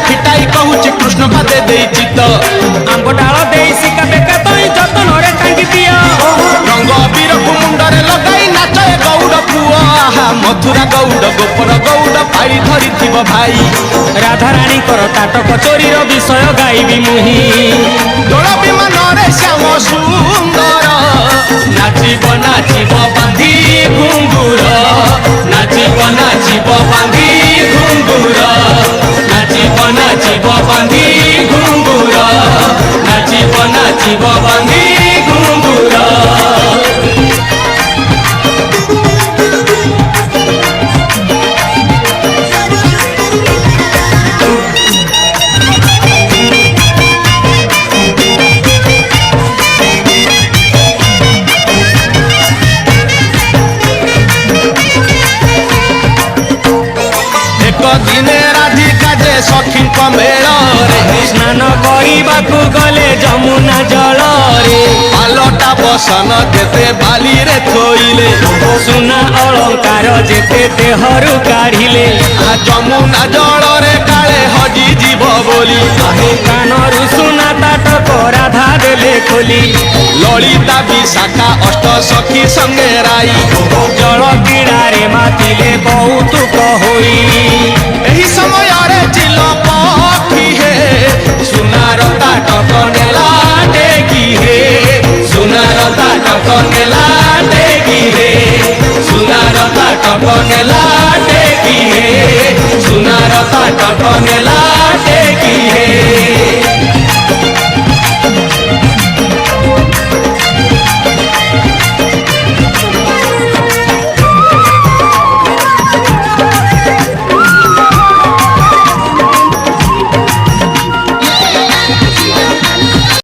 फिटाई कहूची कृष्ण पादे देई चित आंब डाल दे शिका बेका तई जतन रे टांगी दियो रंग बीर को मुंडरे लगाई नाचे गौड़ पुआ आहा मथुरा गौड़ गोपर गौड़ पाई धरी थिब भाई राधा रानी कर ताटक चोरी विषय गाइबी मुही दोल विमान रे श्याम सुंदर नाचिब नाचिब बांधी घुंगुर नाचिब नाचिब बांधी घुंगुर नाचिब नाचिब बांधी घुंगुर नाचिब नाचिब बांधी घुंगुर दिने राधिका जे सखी मेल स्नान करने गले जमुना जल रे पालटा बसन जेते बाली रे थोइले सुना अलंकार जेते देहरु काढ़िले जमुना जल रे काले हजी जीव बोली कानरु सुना ताटक राधा देले खोली ललिता विशाखा अष्ट सखी संगे राई जल क्रीड़ारे मातिले कौतुक होई एही समय रे चिल पक्षी